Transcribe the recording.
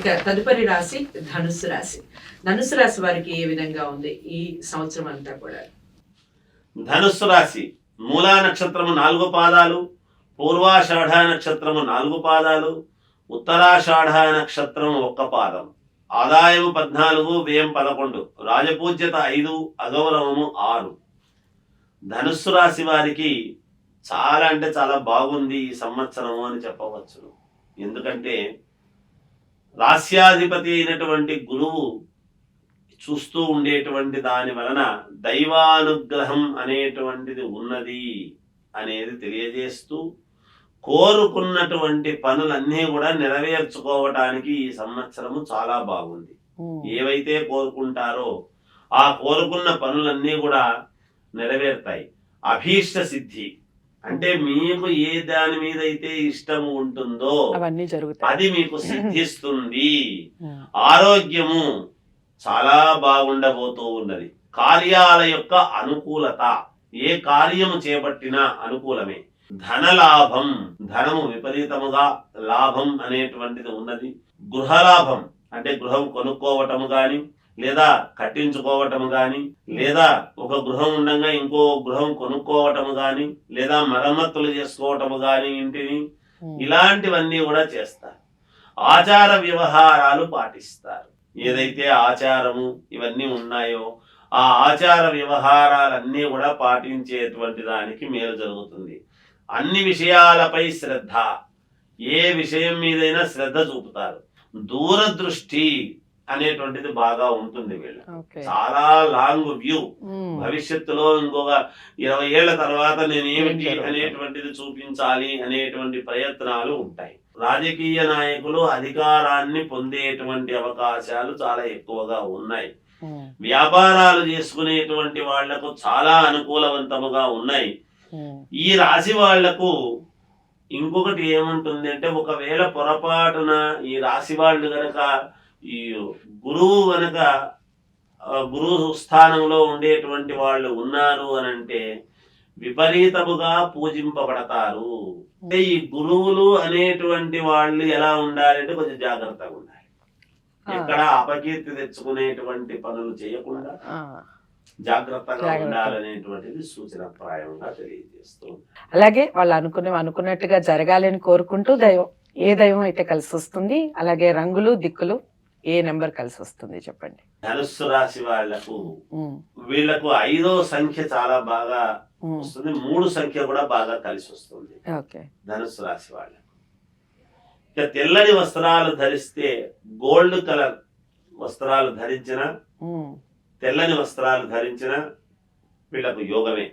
ఇక తదుపరి రాశి ధనుస్సు రాశి. ధనుస్సు రాశి వారికి ఏ విధంగా ఉంది ఈ సంవత్సరం అంతా కూడా? ధనుస్సు రాశి మూలా నక్షత్రము 4 పాదాలు, పూర్వాషాఢ నక్షత్రము 4 పాదాలు, ఉత్తరాషాఢ నక్షత్రం 1 పాదం. ఆదాయము 14, వ్యయం 11, రాజపూజ్యత 5, అగౌరవము 6. ధనుస్సు రాశి వారికి చాలా అంటే చాలా బాగుంది ఈ సంవత్సరము అని చెప్పవచ్చు. ఎందుకంటే రాస్యాధిపతి అయినటువంటి గురువు చూస్తూ ఉండేటువంటి దాని వలన దైవానుగ్రహం అనేటువంటిది ఉన్నది అనేది తెలియజేస్తూ కోరుకున్నటువంటి పనులన్నీ కూడా నెరవేర్చుకోవటానికి ఈ సంవత్సరము చాలా బాగుంది. ఏవైతే కోరుకుంటారో ఆ కోరుకున్న పనులన్నీ కూడా నెరవేరుతాయి. అభీష్ట సిద్ధి అంటే మీకు ఏ దాని మీద అయితే ఇష్టము ఉంటుందో అవన్నీ జరుగుతాయి, అది మీకు సిద్ధిస్తుంది. ఆరోగ్యము చాలా బాగుండబోతూ ఉన్నది. కార్యాల యొక్క అనుకూలత, ఏ కార్యము చేపట్టినా అనుకూలమే. ధనలాభం, ధనము విపరీతముగా లాభం అనేటువంటిది ఉన్నది. గృహలాభం అంటే గృహం కొనుక్కోవటము గాని, లేదా కట్టించుకోవటము గాని, లేదా ఒక గృహం ఉండగా ఇంకో గృహం కొనుక్కోవటము గాని, లేదా మరమ్మతులు చేసుకోవటము గాని ఇంటిని, ఇలాంటివన్నీ కూడా చేస్తారు. ఆచార వ్యవహారాలు పాటిస్తారు. ఏదైతే ఆచారము ఇవన్నీ ఉన్నాయో ఆ ఆచార వ్యవహారాలన్నీ కూడా పాటించేటువంటి దానికి మేలు జరుగుతుంది. అన్ని విషయాలపై శ్రద్ధ, ఏ విషయం మీదైనా శ్రద్ధ చూపుతారు. దూరదృష్టి అనేటువంటిది బాగా ఉంటుంది వీళ్ళు. చాలా లాంగ్ వ్యూ, భవిష్యత్తులో ఇంకొక 20 ఏళ్ల తర్వాత నేను ఏమిటి అనేటువంటిది చూపించాలి అనేటువంటి ప్రయత్నాలు ఉంటాయి. రాజకీయ నాయకులు అధికారాన్ని పొందేటువంటి అవకాశాలు చాలా ఎక్కువగా ఉన్నాయి. వ్యాపారాలు చేసుకునేటువంటి వాళ్లకు చాలా అనుకూలవంతముగా ఉన్నాయి. ఈ రాశి వాళ్లకు ఇంకొకటి ఏముంటుంది అంటే, ఒకవేళ పొరపాటున ఈ రాశి వాళ్ళు గనక ఈ గురువు గనక గురువు స్థానంలో ఉండేటువంటి వాళ్ళు ఉన్నారు అని అంటే విపరీతముగా పూజింపబడతారు. అంటే ఈ గురువులు అనేటువంటి వాళ్ళు ఎలా ఉండాలంటే కొంచెం జాగ్రత్తగా ఉండాలి. ఎక్కడ అపకీర్తి తెచ్చుకునేటువంటి పనులు చేయకుండా జాగ్రత్తగా ఉండాలనేటువంటిది సూచనప్రాయంగా తెలియజేస్తూ. అలాగే వాళ్ళు అనుకున్నట్టుగా జరగాలని కోరుకుంటూ దైవం, ఏ దైవం అయితే కలిసి వస్తుంది, అలాగే రంగులు దిక్కులు ఏ నెంబర్ కలిసి వస్తుంది చెప్పండి. ధనుస్సు రాశి వాళ్లకు వీళ్లకు 5వ సంఖ్య చాలా బాగా వస్తుంది, 3 సంఖ్య కూడా బాగా కలిసి వస్తుంది. ధనుస్సు రాశి వాళ్ళకు ఇక తెల్లని వస్త్రాలు ధరిస్తే, గోల్డ్ కలర్ వస్త్రాలు ధరించిన, తెల్లని వస్త్రాలు ధరించిన వీళ్లకు యోగమే.